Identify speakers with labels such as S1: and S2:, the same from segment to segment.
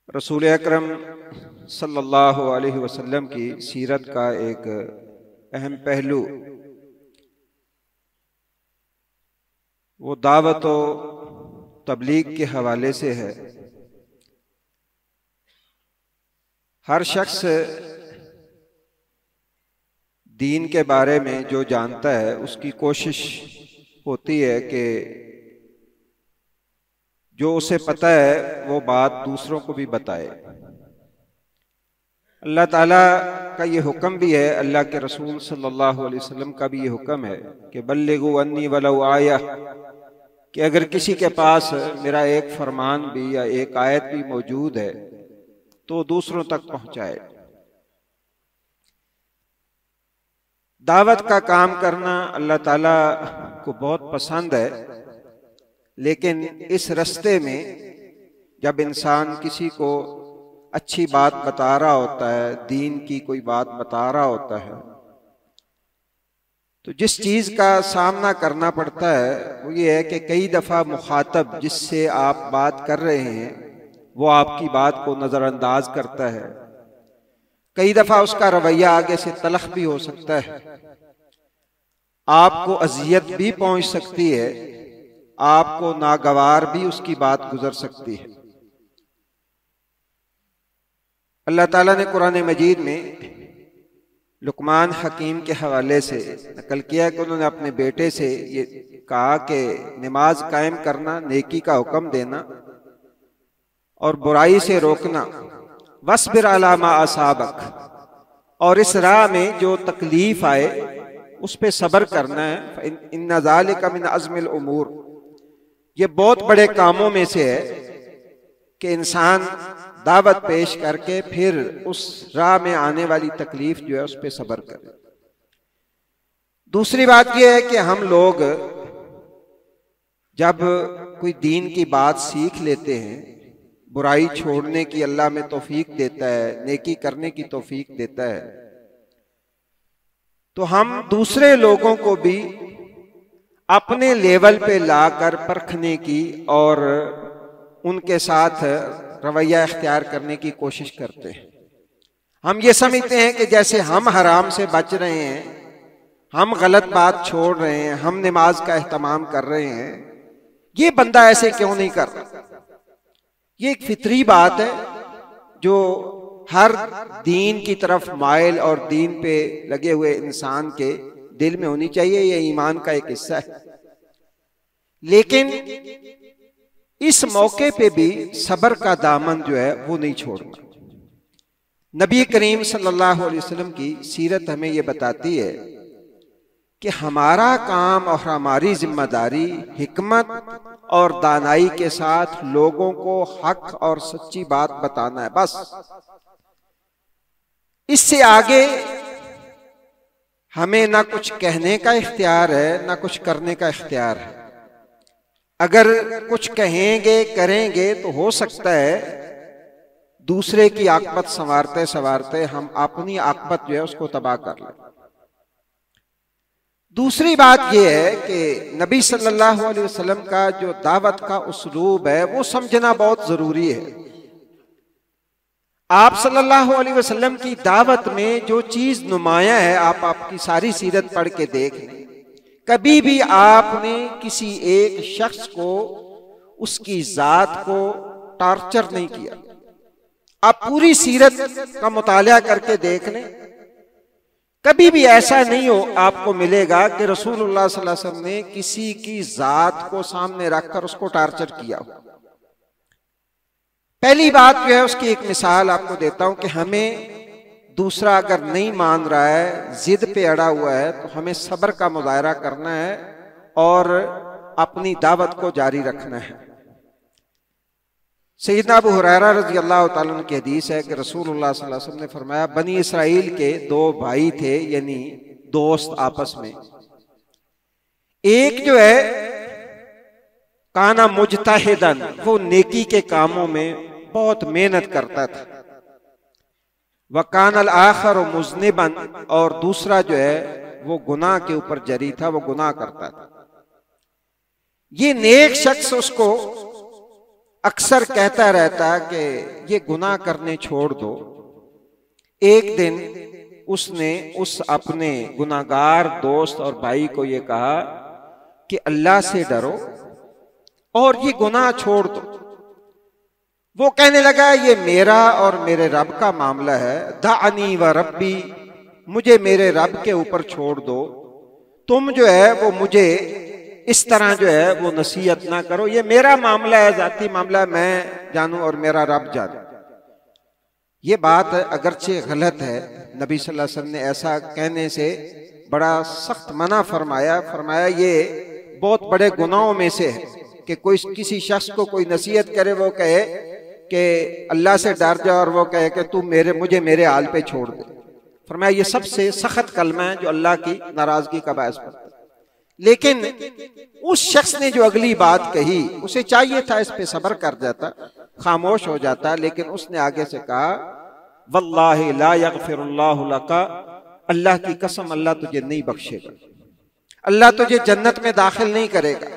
S1: रसूल अकरम सल्लल्लाहु अलैहि वसल्लम की सीरत का एक अहम पहलू वो दावत व तबलीग के हवाले से है। हर शख्स दीन के बारे में जो जानता है उसकी कोशिश होती है कि जो उसे पता है वो बात दूसरों को भी बताए। अल्लाह ताला का ये हुक्म भी है, अल्लाह के रसूल सल्लल्लाहु अलैहि वसल्लम का भी ये हुक्म है कि बल्लिगु अन्नी वलौ आया, कि अगर किसी के पास मेरा एक फरमान भी या एक आयत भी मौजूद है तो दूसरों तक पहुंचाए। दावत का काम करना अल्लाह ताला को बहुत पसंद है, लेकिन इस रास्ते में जब इंसान किसी को अच्छी बात बता रहा होता है, दीन की कोई बात बता रहा होता है, तो जिस चीज का सामना करना पड़ता है वो ये है कि कई दफा मुखातब जिससे आप बात कर रहे हैं वो आपकी बात को नजरअंदाज करता है। कई दफा उसका रवैया आगे से तलख भी हो सकता है, आपको अजियत भी पहुंच सकती है, आपको नागवार भी उसकी बात गुजर सकती है। अल्लाह ताला ने कुरान मजीद में लुकमान हकीम के हवाले से नकल किया कि उन्होंने अपने बेटे से ये कहा कि नमाज कायम करना, नेकी का हुक्म देना और बुराई से रोकना, वस्बिर अला मा असाबक, और इस राह में जो तकलीफ आए उस पे सब्र करना है। इन्ना ज़ालिका मिन अज़्मिल उमूर, ये बहुत बड़े कामों में से है कि इंसान दावत पेश करके फिर उस राह में आने वाली तकलीफ जो है उस पे सब्र करे। दूसरी बात यह है कि हम लोग जब कोई दीन की बात सीख लेते हैं, बुराई छोड़ने की अल्लाह में तौफीक देता है, नेकी करने की तौफीक देता है, तो हम दूसरे लोगों को भी अपने लेवल पे लाकर परखने की और उनके साथ रवैया इख्तियार करने की कोशिश करते हैं। हम ये समझते हैं कि जैसे हम हराम से बच रहे हैं, हम गलत बात छोड़ रहे हैं, हम नमाज का एहतमाम कर रहे हैं, ये बंदा ऐसे क्यों नहीं कर रहा। ये एक फितरी बात है जो हर दीन की तरफ माइल और दीन पे लगे हुए इंसान के दिल में होनी चाहिए। ये ईमान का एक हिस्सा है। लेकिन इस मौके पे भी सब्र का दामन जो है वो नहीं छोड़ना। नबी करीम सल्लल्लाहु अलैहि वसल्लम की सीरत हमें ये बताती है कि हमारा काम और हमारी जिम्मेदारी हिकमत और दानाई के साथ लोगों को हक और सच्ची बात बताना है, बस। इससे आगे हमें ना कुछ कहने का इख्तियार है ना कुछ करने का इख्तियार है। अगर कुछ कहेंगे करेंगे तो हो सकता है दूसरे की आकबत संवारते संवारते हम अपनी आकबत जो है उसको तबाह कर लें। दूसरी बात यह है कि नबी सल्लल्लाहु अलैहि वसल्लम का जो दावत का उसलूब है वो समझना बहुत जरूरी है। आप सल्लल्लाहु अलैहि वसल्लम की दावत में जो चीज नुमाया है, आप आपकी सारी सीरत पढ़ के देख लें, कभी भी आपने किसी एक शख्स को, उसकी जात को टॉर्चर नहीं किया। आप पूरी सीरत का मुताला करके देख लें, कभी भी ऐसा नहीं हो आपको मिलेगा कि रसूलुल्लाह सल्लल्लाहु अलैहि वसल्लम ने किसी की जात को सामने रखकर उसको टॉर्चर किया हो। पहली बात जो है उसकी एक मिसाल आपको देता हूं कि हमें दूसरा अगर नहीं मान रहा है, जिद पे अड़ा हुआ है, तो हमें सब्र का मुजाहरा करना है और अपनी दावत को जारी रखना है। सैयदना अबू हुरैरा रज़ी अल्लाह ताला अन्हु की हदीस है कि रसूलुल्लाह सल्लल्लाहु अलैहि वसल्लम ने फरमाया, बनी इसराइल के दो भाई थे, यानी दोस्त आपस में। एक जो है काना मुजतहिदन, वो नेकी के कामों में बहुत मेहनत करता था। वकान अल आखर मुज़निबन, और दूसरा जो है वो गुनाह के ऊपर जरी था, वो गुनाह करता था। ये नेक शख्स उसको अक्सर कहता रहता कि ये गुनाह करने छोड़ दो। एक दिन उसने उस अपने गुनाहगार दोस्त और भाई को ये कहा कि अल्लाह से डरो और ये गुनाह छोड़ दो। वो कहने लगा ये मेरा और मेरे रब का मामला है, दानी व रब्बी, मुझे मेरे रब के ऊपर छोड़ दो। तुम जो है वो मुझे इस तरह जो है वो नसीहत ना करो, ये मेरा मामला है, जाती मामला, मैं जानूं और मेरा रब जाने। ये बात अगरचे गलत है, नबी सल्लल्लाहु अलैहि वसल्लम ने ऐसा कहने से बड़ा सख्त मना फरमाया ये बहुत बड़े गुनाहों में से है कि कोई किसी शख्स को कोई नसीहत करे, वो कहे कि अल्लाह से डर जा और वो कहे कि तू मुझे मेरे हाल पे छोड़ दे। फरमाया ये सबसे सख्त कलमा है जो अल्लाह की नाराजगी का बायस बनता है। लेकिन उस शख्स ने जो अगली बात कही, उसे चाहिए था इस पे सब्र कर जाता, खामोश हो जाता, लेकिन उसने आगे से कहा वल्लाहि ला यगफिरुल्लाहु लका, अल्लाह की कसम अल्लाह तुझे नहीं बख्शेगा, अल्लाह तुझे जन्नत में दाखिल नहीं करेगा।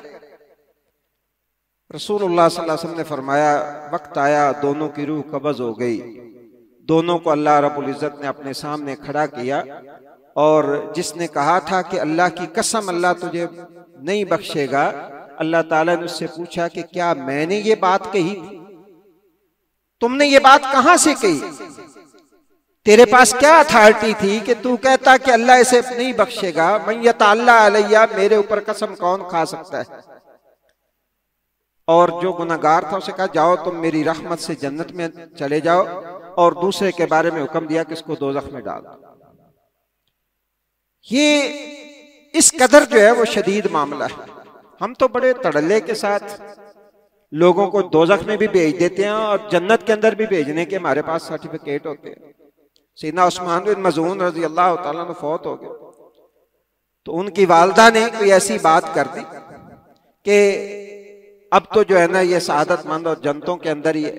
S1: रसूलुल्लाह सल्लल्लाहु अलैहि वसल्लम ने फरमाया वक्त आया, दोनों की रूह कब्ज़ हो गई, दोनों को अल्लाह रब्बुल इज्जत ने अपने सामने खड़ा किया और जिसने कहा था कि अल्लाह की कसम अल्लाह तुझे नहीं बख्शेगा, अल्लाह ताला ने उससे पूछा कि क्या मैंने ये बात कही थी? तुमने ये बात कहां से कही? तेरे पास क्या अथॉरिटी थी कि तू कहता कि अल्लाह इसे नहीं बख्शेगा? मन यतअल्ला अलैया, मेरे ऊपर कसम कौन खा सकता है? और जो गुनाहगार था उसे कहा जाओ तुम मेरी रहमत से जन्नत में चले जाओ, और दूसरे के बारे में हुक्म दिया कि इसको दोज़ख में डाल दो। ये इस कदर जो है वो शदीद मामला है। हम तो बड़े तड़ल्ले के साथ लोगों को दोज़ख में भी भेज देते हैं और जन्नत के अंदर भी भेजने के हमारे पास सर्टिफिकेट होते हैं। सैयदना उस्मान बिन मज़ून रज़ी अल्लाह तआला अन्हु फौत हो गए, तो उनकी वालदा ने कोई ऐसी बात कर दी कि अब तो जो है ना ये सआदतमंद और जन्नतों के अंदर ही है।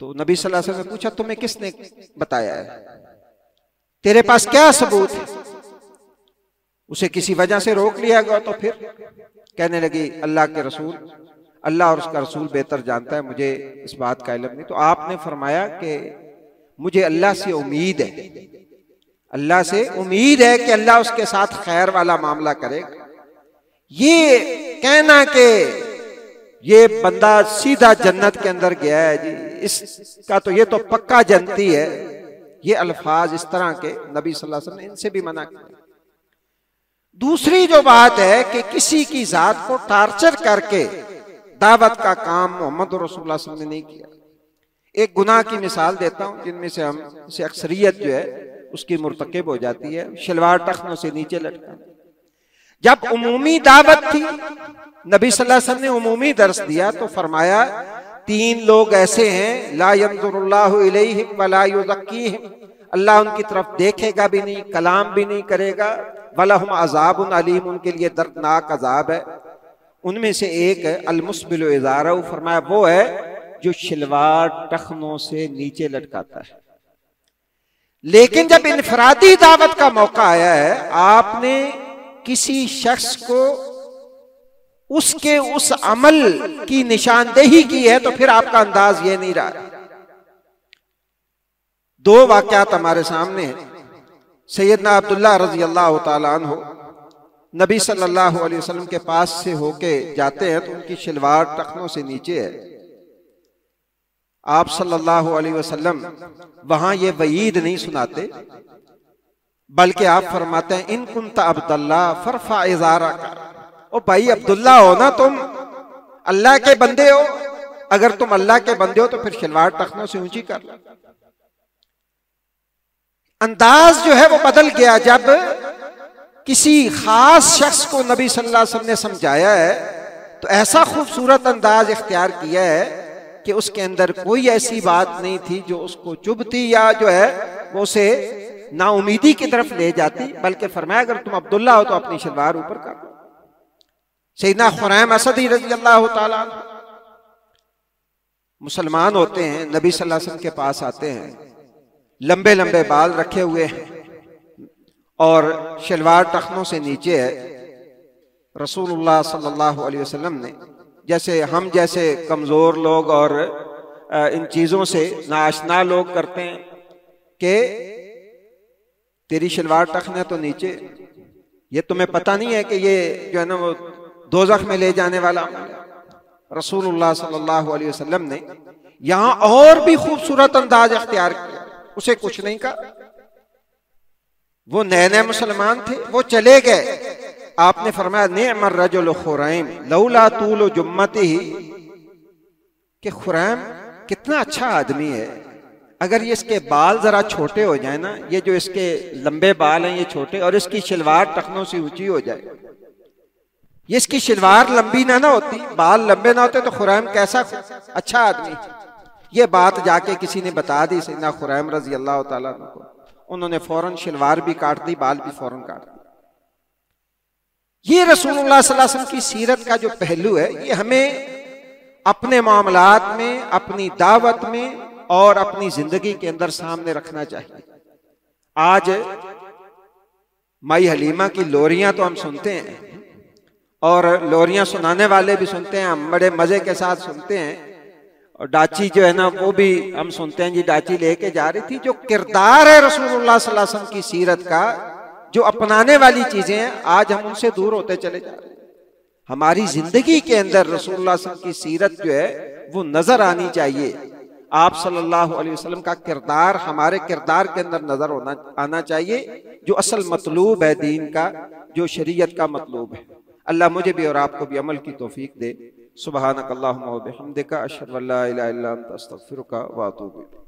S1: तो नबी सल्लल्लाहु अलैहि वसल्लम ने पूछा तुम्हें किसने बताया है? तेरे पास क्या सबूत है? उसे किसी वजह से रोक लिया गया तो फिर कहने लगी अल्लाह के रसूल, अल्लाह और उसका रसूल बेहतर जानता है, मुझे इस बात का इल्म नहीं। तो आपने फरमाया कि मुझे अल्लाह से उम्मीद है, अल्लाह से उम्मीद है कि अल्लाह उसके साथ खैर वाला मामला करेगा। ये कहना कि ये बंदा सीधा जन्नत के अंदर गया है जी, इसका तो ये तो पक्का जन्नती है, ये अल्फाज इस तरह के नबी सल्लल्लाहु अलैहि वसल्लम ने इनसे भी मना किया। दूसरी जो बात है कि किसी की जात को टार्चर करके दावत का काम मोहम्मद रसूलुल्लाह सल्लल्लाहु अलैहि वसल्लम ने नहीं किया। एक गुनाह की मिसाल देता हूं जिनमें से हम से अक्सरियत जो है उसकी मुर्तकिब हो जाती है, शलवार टखनों से नीचे लटका। जब उमूमी दावत थी, नबी सल्लल्लाहु अलैहि वसल्लम ने उमूमी दर्स दिया तो फरमाया 3 लोग ऐसे हैं ला यंजुरुल्लाहु इलैहिम वला युज़क्कीहिम, अल्लाह उनकी तरफ देखेगा भी नहीं, कलाम भी नहीं करेगा, वलहुम अज़ाबुन अलीम, उनके लिए दर्दनाक अजाब है। उनमें से एक अलमुस्बिलु इज़ारहु, फरमाया वो है जो शलवार टखनों से नीचे लटकाता है। लेकिन जब इनफरादी दावत का मौका आया है, आपने किसी शख्स को उसके उस अमल की निशानदेही की है, तो फिर आपका अंदाज ये नहीं रहा। 2 वाक़यात हमारे सामने हैं। सैयदना अब्दुल्लाह रज़ी अल्लाह तआला अन्हु नबी सल्लल्लाहु अलैहि वसल्लम के पास से होके जाते हैं तो उनकी शलवार टखनों से नीचे है। आप सल्लल्लाहु अलैहि वसल्लम वहां ये वईद नहीं सुनाते, बल्कि आप फरमाते हैं इन कुंत अब्दुल्ला फरफा इज़ारका, ओ भाई अब्दुल्ला हो ना तुम, अल्लाह के बंदे हो, अगर तुम अल्लाह के बंदे हो तो फिर शलवार टखनों से ऊंची कर लो। अंदाज जो है वो बदल गया जब किसी खास शख्स को नबी सल्लल्लाहु अलैहि वसल्लम ने समझाया है, तो ऐसा खूबसूरत अंदाज इख्तियार किया है कि उसके अंदर कोई ऐसी बात नहीं थी जो उसको चुभती या जो है वो उसे नाउमीदी की तरफ ले जाती, बल्कि फरमाया अगर तुम अब्दुल्ला हो तो अपनी शलवार ऊपर कर दो। सैयदना खुरैम असदी रज़ी अल्लाह तआला मुसलमान होते हैं, नबी सल्लल्लाहु अलैहि वसल्लम के पास आते हैं, लंबे लंबे बाल रखे हुए हैं और शलवार टखनों से नीचे है। रसूलुल्लाह सल्लल्लाहु अलैहि वसल्लम ने जैसे हम जैसे कमज़ोर लोग और इन चीज़ों से नाआशना लोग करते हैं कि तेरी शलवार टखना तो नीचे, ये तुम्हें पता नहीं है कि ये जो है ना वो दोज़ख में ले जाने वाला अमल है। रसूलुल्लाह सल्लल्लाहु अलैहि वसल्लम ने यहां और भी खूबसूरत अंदाज अख्तियार किया, उसे कुछ नहीं कहा। वो नए नए मुसलमान थे, वो चले गए, आपने फरमाया निअमर रजुल खुरैम लौला तूल जुम्मतिही, कि खुरैम कितना अच्छा आदमी है, अगर ये इसके बाल जरा छोटे हो जाए ना, ये जो इसके लंबे बाल हैं ये छोटे, और इसकी शलवार टखनों से ऊंची हो जाए, ये इसकी शलवार लंबी ना होती, बाल लंबे ना होते तो खुरैम कैसा अच्छा आदमी। ये बात जाके किसी ने बता दी सैयदना खुरैम रजी अल्लाह ताला अन्हु को, उन्होंने फौरन शलवार भी काट दी, बाल भी फौरन काट दी। ये रसूलुल्लाह सल्लल्लाहु अलैहि वसल्लम की सीरत का जो पहलू है, ये हमें अपने मामलात में, अपनी दावत में और अपनी जिंदगी के अंदर सामने रखना चाहिए। आज माई हलीमा की लोरियां तो हम सुनते हैं, और लोरियां सुनाने वाले भी सुनते हैं, हम बड़े मजे के साथ सुनते हैं, और डाची जो है ना वो भी हम सुनते हैं जी डाची लेके जा रही थी। जो किरदार है रसूलुल्लाह सल्लल्लाहु अलैहि वसल्लम की सीरत का, जो अपनाने वाली चीजें हैं, आज हम उनसे दूर होते चले जा रहे हैं। हमारी जिंदगी के अंदर रसूलुल्लाह सल्लल्लाहु अलैहि वसल्लम की सीरत जो है वो नजर आनी चाहिए। आप सल्लल्लाहु अलैहि वसल्लम का किरदार हमारे किरदार के अंदर नजर आना चाहिए, जो असल मतलूब है दीन का, जो शरीयत का मतलूब है। अल्लाह मुझे भी और आपको भी अमल की तौफीक दे। सुब्हानक अल्लाहुम्मा व बिहम्दिका अशहदु अल्ला इलाहा इल्ला अंता अस्तगफिरुका व अतूबु इलैक।